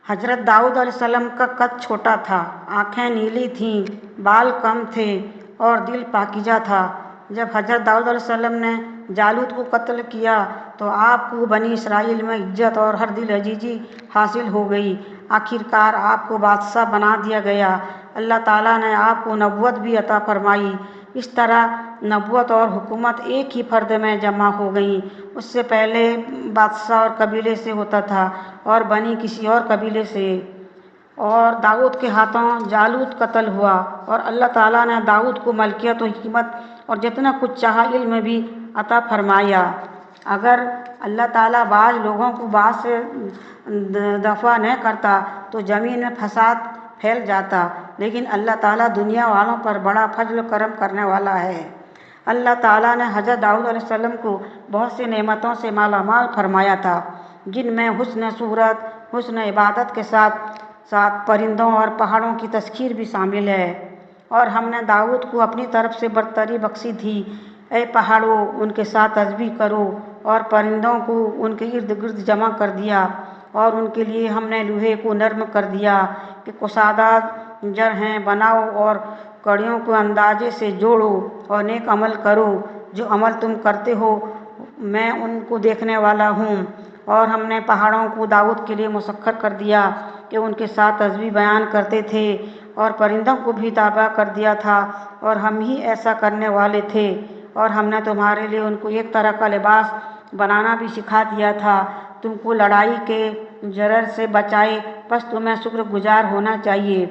हज़रत दाऊद अलैहिस्सलाम का कद छोटा था, आँखें नीली थीं, बाल कम थे और दिल पाकीज़ा था। जब हज़रत दाऊद अलैहिस्सलाम ने जालूत को कत्ल किया तो आपको बनी इसराइल में इज्जत और हर दिल अजीज़ी हासिल हो गई। आखिरकार आपको बादशाह बना दिया गया। अल्लाह ताला ने आपको नबुवत भी अता फरमाई। इस तरह नबुवत और हुकूमत एक ही फ़र्द में जमा हो गई। उससे पहले बादशाह और कबीले से होता था और बनी किसी और कबीले से। और दाऊद के हाथों जालूत कत्ल हुआ और अल्लाह ताला ने दाऊद को मलकियत और हिकमत और जितना कुछ चाहा इल्म भी अता फरमाया। अगर अल्लाह ताला बाज़ लोगों को बाज़ से दफ़ा न करता तो ज़मीन में फसाद फैल जाता, लेकिन अल्लाह ताला दुनिया वालों पर बड़ा फजल करम करने वाला है। अल्लाह ताला ने हज़रत दाऊद अलैहिस्सलाम को बहुत सी नेमतों से मालामाल फरमाया था, जिनमें हुस्न सूरत, हुस्न इबादत के साथ साथ परिंदों और पहाड़ों की तस्खीर भी शामिल है। और हमने दाऊद को अपनी तरफ से बरतरी बख्शी थी। ऐ पहाड़ों, उनके साथ तस्बीह करो, और परिंदों को उनके इर्द गिर्द जमा कर दिया, और उनके लिए हमने लोहे को नर्म कर दिया कि कुशादा जरहें बनाओ और कड़ियों को अंदाजे से जोड़ो और नेक अमल करो। जो अमल तुम करते हो मैं उनको देखने वाला हूँ। और हमने पहाड़ों को दाऊद के लिए मुसख्खर कर दिया कि उनके साथ तस्बीह बयान करते थे, और परिंदों को भी ताबा कर दिया था, और हम ही ऐसा करने वाले थे। और हमने तुम्हारे लिए उनको एक तरह का लिबास बनाना भी सिखा दिया था, तुमको लड़ाई के जरर से बचाए, बस तुम्हें शुक्रगुजार होना चाहिए।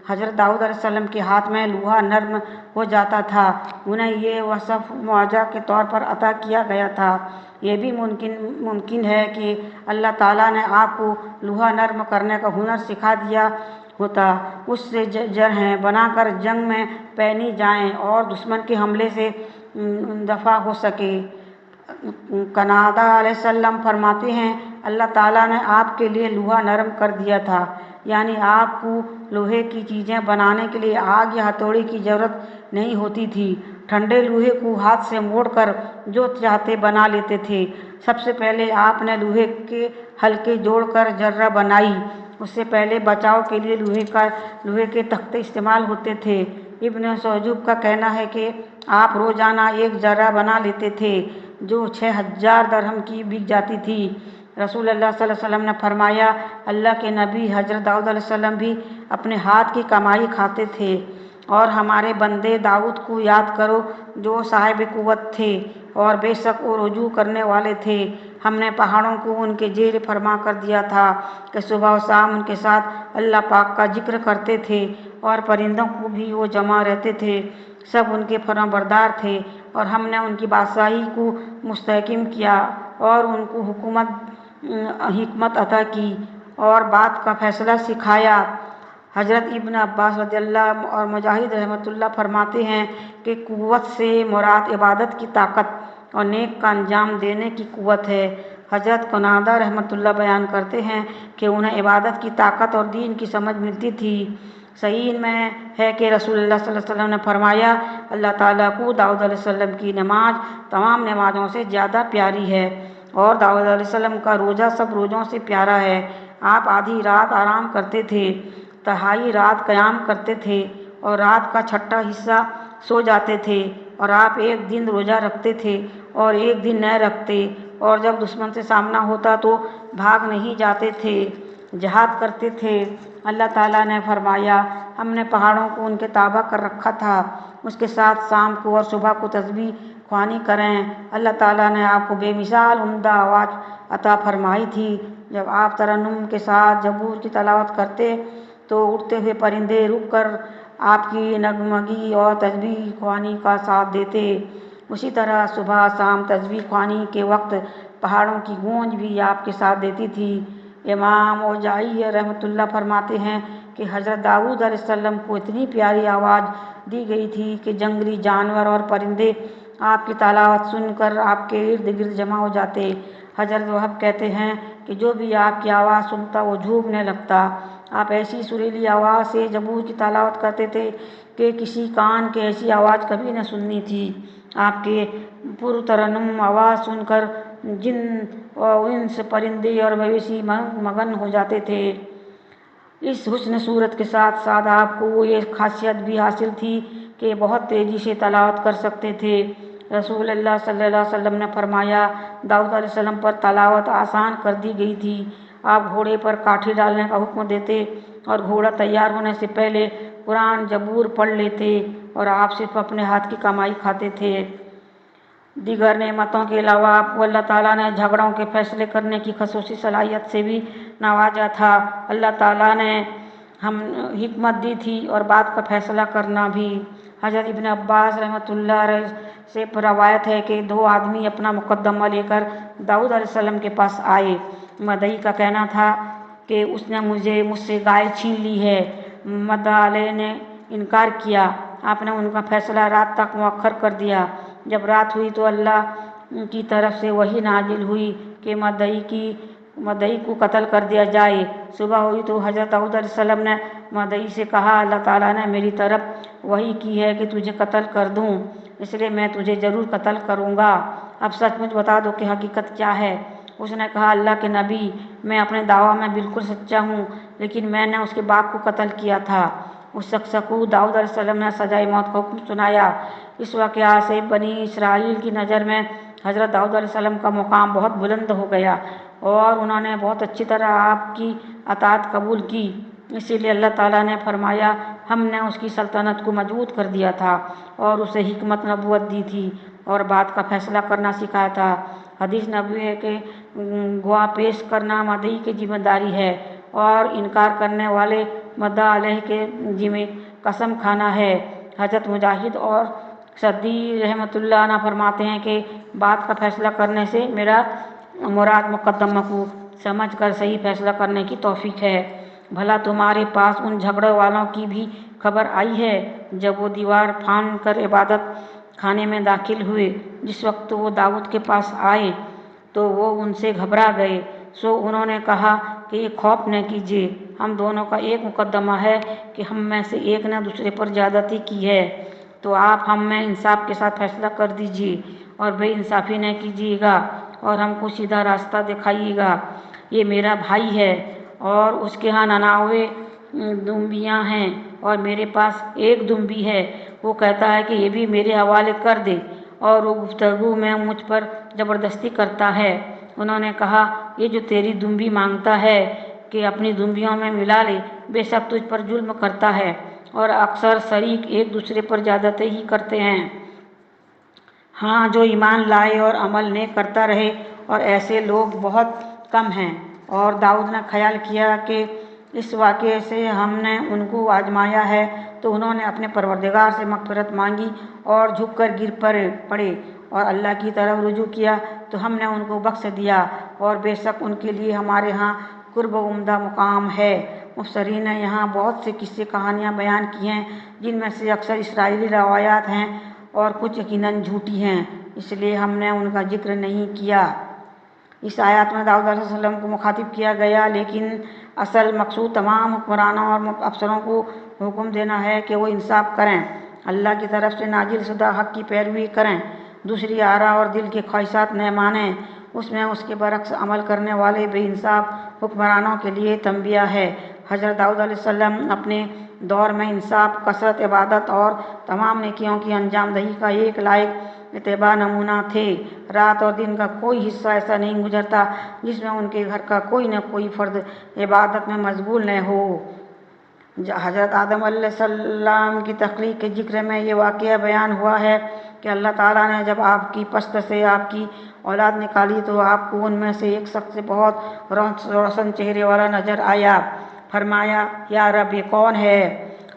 हज़रत दाऊद अलैहिस्सलाम के हाथ में लोहा नर्म हो जाता था। उन्हें ये वसफ़ मुआजा के तौर पर अता किया गया था। ये भी मुमकिन है कि अल्लाह ताला ने आपको लोहा नर्म करने का हुनर सिखा दिया होता, उससे जरहें बनाकर जंग में पहनी जाएं और दुश्मन के हमले से दफ़ा हो सके। कनादा अलैहिस्सलाम फरमाते हैं, अल्लाह ताला ने आपके लिए लोहा नरम कर दिया था, यानी आपको लोहे की चीज़ें बनाने के लिए आग या हथौड़ी की ज़रूरत नहीं होती थी। ठंडे लोहे को हाथ से मोड़कर जो चाहते बना लेते थे। सबसे पहले आपने लोहे के हल्के जोड़कर जर्रा बनाई। उससे पहले बचाव के लिए लोहे के तख्ते इस्तेमाल होते थे। इब्न सौजूब का कहना है कि आप रोज़ाना एक जर्रा बना लेते थे जो 6000 दरहम की बिक जाती थी। रसूलुल्लाह सल्लल्लाहु अलैहि वसल्लम ने फरमाया, अल्लाह के नबी हज़रत दाऊद अलैहिस्सलाम भी अपने हाथ की कमाई खाते थे। और हमारे बंदे दाऊद को याद करो जो साहिब कुव्वत थे और बेशक वो रुजू करने वाले थे। हमने पहाड़ों को उनके जेर फरमा कर दिया था कि सुबह और शाम उनके साथ अल्लाह पाक का जिक्र करते थे, और परिंदों को भी वो जमा रहते थे, सब उनके फरमाबरदार थे। और हमने उनकी बादशाही को मुस्तहकिम किया और उनको हिकमत अता की और बात का फैसला सिखाया। हज़रत इब्न अब्बास रज़ियल्लाहु और मुजाहिद रहमतुल्लाह फरमाते हैं कि कुव्वत से मुराद इबादत की ताकत और नेक का अंजाम देने की कुव्वत है। हज़रत कनादा रहमतुल्लाह बयान करते हैं कि उन्हें इबादत की ताकत और दीन की समझ मिलती थी। सही में है कि रसूलुल्लाह सल्लल्लाहु अलैहि वसल्लम ने फरमाया, अल्लाह ताला को दाऊद अलैहिस्सलाम की नमाज तमाम नमाज़ों से ज़्यादा प्यारी है, और दाऊद अलैहिस्सलाम का रोज़ा सब रोज़ों से प्यारा है। आप आधी रात आराम करते थे, तिहाई रात क़याम करते थे, और रात का छठा हिस्सा सो जाते थे। और आप एक दिन रोज़ा रखते थे और एक दिन न रखते, और जब दुश्मन से सामना होता तो भाग नहीं जाते थे, जिहाद करते थे। अल्लाह ताला ने फरमाया, हमने पहाड़ों को उनके ताबा कर रखा था, उसके साथ शाम को और सुबह को तस्बीह ख्वानी करें। अल्लाह ताला ने आपको बेमिसाल उम्दा आवाज़ अता फरमाई थी। जब आप तरन्नुम के साथ ज़बूर की तलावत करते तो उड़ते हुए परिंदे रुक कर आपकी नगमगी और तस्बीह ख्वानी का साथ देते। उसी तरह सुबह शाम तस्बीह ख्वानी के वक्त पहाड़ों की गूंज भी आपके साथ देती थी। इमाम औज़ाई रहमतुल्लाह फरमाते हैं कि हज़रत दाऊद अलैहिस्सलाम को इतनी प्यारी आवाज़ दी गई थी कि जंगली जानवर और परिंदे आपकी तलावत सुनकर आपके इर्द गिर्द जमा हो जाते। हज़रत वहब कहते हैं कि जो भी आपकी आवाज़ सुनता वो झूमने लगता। आप ऐसी सुरीली आवाज़ से ज़बूर की तलावत करते थे कि किसी कान के ऐसी आवाज़ कभी न सुननी थी। आपके पुरतरन्नुम आवाज़ सुनकर जिन और इंस, परिंदे और मवेशी मगन हो जाते थे। इस हुस्न सूरत के साथ साथ आपको वो ये खासियत भी हासिल थी कि बहुत तेज़ी से तलावत कर सकते थे। रसूलुल्लाह सल्लल्लाहु अलैहि वसल्लम ने फरमाया, दाऊद अलैहिस्सलाम पर तलावत आसान कर दी गई थी। आप घोड़े पर काठी डालने का हुक्म देते और घोड़ा तैयार होने से पहले कुरान जबूर पढ़ लेते और आप सिर्फ अपने हाथ की कमाई खाते थे। दीगर नेमतों के अलावा आपको अल्लाह ताला ने झगड़ों के फैसले करने की खसूसी सलाहियत से भी नवाजा था। अल्लाह ताला ने हम हिकमत दी थी और बात का फैसला करना भी। हज़रत इब्न अब्बास रहमतुल्लाह अलैह से रवायत है कि दो आदमी अपना मुकद्दमा लेकर दाऊद अलैहिस्सलाम के पास आए। मदई का कहना था कि उसने मुझसे गाय छीन ली है। मद्दाले ने इनकार किया। आपने उनका फैसला रात तक मुअख्खर कर दिया। जब रात हुई तो अल्लाह की तरफ से वही नाजिल हुई कि मदई को कत्ल कर दिया जाए। सुबह हुई तो हज़रत दाऊद अलैहिस्सलाम ने मदई से कहा, अल्लाह ताला ने मेरी तरफ वही की है कि तुझे कत्ल कर दूं, इसलिए मैं तुझे ज़रूर कत्ल करूँगा। अब सचमुच बता दो कि हकीकत क्या है। उसने कहा, अल्लाह के नबी, मैं अपने दावा में बिल्कुल सच्चा हूँ, लेकिन मैंने उसके बाप को कत्ल किया था। उस शख्स को दाऊद अलैहिस्सलाम ने सजाए मौत का हुक्म सुनाया। इस वाक़या से बनी इसराइल की नज़र में हज़रत दाऊद अलैहिस्सलाम का मुकाम बहुत बुलंद हो गया और उन्होंने बहुत अच्छी तरह आपकी अताअत कबूल की। इसीलिए अल्लाह ताला ने फरमाया, हमने उसकी सल्तनत को मजबूत कर दिया था और उसे हिकमत नबूवत दी थी और बात का फैसला करना सिखाया था। हदीस नबवी है कि गवाह पेश करना मदई की जिम्मेदारी है और इनकार करने वाले मद्दा अलैह के जिम्मे कसम खाना है। हज़रत मुजाहिद और सद्दी रहमतुल्लाह अलैह फरमाते हैं कि बात का फैसला करने से मेरा मुराद मुकद्दमा को समझ कर सही फैसला करने की तौफीक है। भला तुम्हारे पास उन झगड़े वालों की भी खबर आई है जब वो दीवार फांद कर इबादत खाने में दाखिल हुए। जिस वक्त वो दाऊद के पास आए तो वो उनसे घबरा गए। सो उन्होंने कहा कि खौफ न कीजिए, हम दोनों का एक मुकद्दमा है कि हम में से एक ने दूसरे पर ज़्यादती की है, तो आप हम में इंसाफ के साथ फैसला कर दीजिए और बेइंसाफ़ी न कीजिएगा और हमको सीधा रास्ता दिखाइएगा। ये मेरा भाई है और उसके यहाँ 99 दुम्बियाँ हैं और मेरे पास एक दुम्बी है। वो कहता है कि ये भी मेरे हवाले कर दे और वो गुफ्तगू में मुझ पर ज़बरदस्ती करता है। उन्होंने कहा, ये जो तेरी दुम्बी मांगता है कि अपनी दुम्बियों में मिला ले, बेशक तुझ पर जुल्म करता है और अक्सर शरीक एक दूसरे पर ज़्यादती ही करते हैं। हाँ, जो ईमान लाए और अमल नेक करता रहे, और ऐसे लोग बहुत कम हैं। और दाऊद ने ख्याल किया कि इस वाक़े से हमने उनको आजमाया है, तो उन्होंने अपने परवरदिगार से मग़फ़िरत मांगी और झुककर गिर पड़े और अल्लाह की तरफ रुजू किया तो हमने उनको बख्श दिया और बेशक उनके लिए हमारे यहाँ कुर्ब उम्दा मुकाम है। मुफस्सिरीन ने यहाँ बहुत से किस्से कहानियाँ बयान की हैं, जिनमें से अक्सर इसराइली रवायात हैं और कुछ यकीनन झूठी हैं, इसलिए हमने उनका जिक्र नहीं किया। इस आयत में दाऊद अलैहिस्सलाम को मुखातिब किया गया, लेकिन असल मकसूद तमाम हुक्मरानों और अफसरों को हुक्म देना है कि वो इंसाफ करें, अल्लाह की तरफ से नाजिल शुदा हक़ की पैरवी करें, दूसरी आरा और दिल के ख्वाहिशात न मानें। उसमें उसके बरक्स अमल करने वाले बेइंसाफ हुक्मरानों के लिए तंबिया है। हज़रत दाऊद अलैहिस्सलाम अपने दौर में इंसाफ, कसरत, इबादत और तमाम नेकियों की अंजामदही का एक लायक इत्तबा नमूना थे। रात और दिन का कोई हिस्सा ऐसा नहीं गुजरता जिसमें उनके घर का कोई न कोई फ़र्द इबादत में मशगूल न हो। हज़रत आदम अलैहिस्सलाम की तख्लीक के ज़िक्र में ये वाक़या बयान हुआ है कि अल्लाह ताला ने जब आपकी पश्त से आपकी औलाद निकाली तो आपको उनमें से एक शख्स बहुत रोशन चेहरे वाला नज़र आया। फरमाया, या रब, ये कौन है?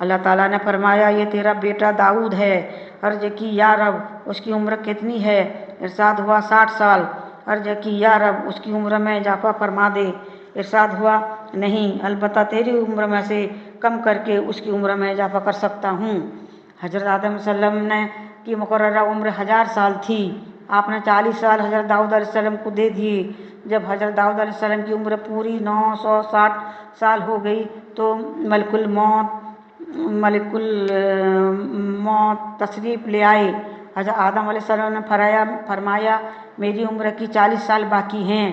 अल्लाह ताला ने फरमाया, ये तेरा बेटा दाऊद है। अर्ज़ की, या रब, उसकी उम्र कितनी है? इरशाद हुआ, 60 साल। अर्ज़ की, या रब, उसकी उम्र में इजाफ़ा फरमा दे। इरशाद हुआ, नहीं, अलबत्ता तेरी उम्र में से कम करके उसकी उम्र में इजाफ़ा कर सकता हूँ। हज़रत आदम सल्लम ने की मुकर्ररा उम्र 1000 साल थी। आपने 40 साल हज़रत दाऊद अलैहिस्सलाम को दे दिए। जब हज़रत दाऊद अलैहिस्सलाम की उम्र पूरी 960 साल हो गई तो मलकुल मौत तशरीफ़ ले आए। हज़रत आदम अलैहिस्सलाम ने फरमाया, मेरी उम्र की 40 साल बाकी हैं।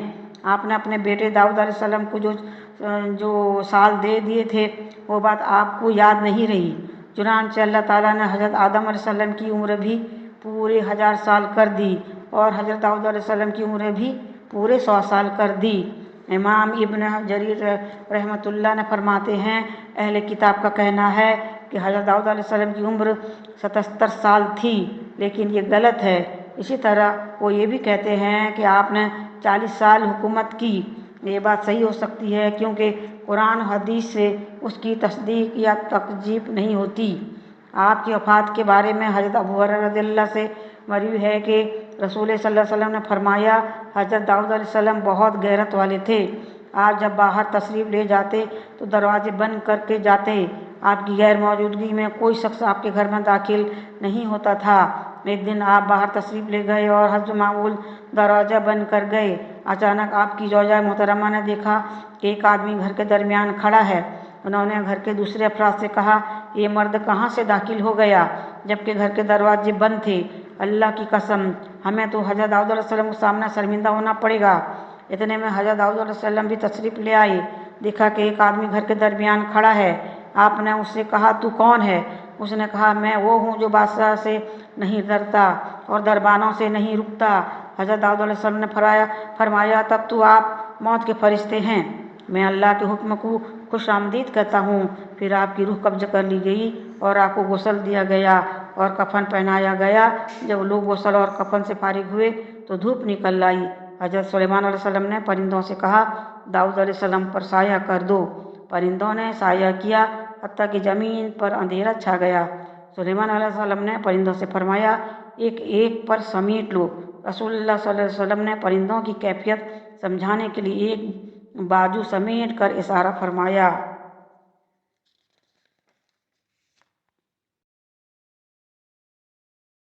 आपने अपने बेटे दाऊद अलैहिस्सलाम को जो जो साल दे दिए थे वो बात आपको याद नहीं रही। चुनांचे अल्लाह ताला ने हज़रत आदम अलैहिस्सलाम की उम्र भी पूरे 1000 साल कर दी और हज़रत दाऊद अलैहिस्सलाम की उम्र भी पूरे 100 साल कर दी। इमाम इब्न जरीर रहमतुल्लाह ने फरमाते हैं, अहले किताब का कहना है कि हज़रत दाऊद अलैहिस्सलाम की उम्र 77 साल थी, लेकिन ये गलत है। इसी तरह वो ये भी कहते हैं कि आपने 40 साल हुकूमत की। ये बात सही हो सकती है क्योंकि कुरान हदीस से उसकी तस्दीक या तकजीब नहीं होती। आपकी वफ़ात के बारे में हज़रत अबू हुरैरा रज़ियल्लाहु से मरवी है कि रसूल सल्लल्लाहु अलैहि वसल्लम ने फरमाया, हज़रत दाऊद अलैहिस्सलाम बहुत गैरत वाले थे। आप जब बाहर तशरीफ़ ले जाते तो दरवाजे बंद करके जाते। आपकी गैर मौजूदगी में कोई शख्स आपके घर में दाखिल नहीं होता था। एक दिन आप बाहर तशरीफ़ ले गए और हस्ब मामूल दरवाज़ा बंद कर गए। अचानक आपकी ज़ौजा मोहतरमा ने देखा कि एक आदमी घर के दरमियान खड़ा है। उन्होंने घर के दूसरे अफराद से कहा, ये मर्द कहाँ से दाखिल हो गया जबकि घर के दरवाजे बंद थे। अल्लाह की कसम, हमें तो हज़रत दाऊद अलैहिस्सलाम के सामने शर्मिंदा होना पड़ेगा। इतने में हज़रत दाऊद अलैहिस्सलाम भी तशरीफ़ ले आए। देखा कि एक आदमी घर के दरमियान खड़ा है। आपने उससे कहा, तू कौन है? उसने कहा, मैं वो हूँ जो बादशाह से नहीं डरता और दरबानों से नहीं रुकता। हज़रत दाऊद अलैहिस्सलाम ने फरमाया, तब तो आप मौत के फरिश्ते हैं। मैं अल्लाह के हुक्म को खुश आमदीद कहता हूँ। फिर आपकी रूह कब्ज़ कर ली गई और आपको गुस्ल दिया गया और कफन पहनाया गया। जब लोग गुस्ल और कफन से फारिग हुए तो धूप निकल आई। हज़रत सुलेमान अलैहिस्सलाम ने परिंदों से कहा, दाऊद अलैहिस्सलाम पर साया कर दो। परिंदों ने साया किया हत्ता कि ज़मीन पर अंधेरा छा गया। सुलेमान अलैहिस्सलाम ने परिंदों से फरमाया, एक एक पर समेट लो। रसूलुल्लाह सल्लल्लाहु अलैहि वसल्लम ने परिंदों की कैफियत समझाने के लिए एक बाजू समेट कर इशारा फरमाया।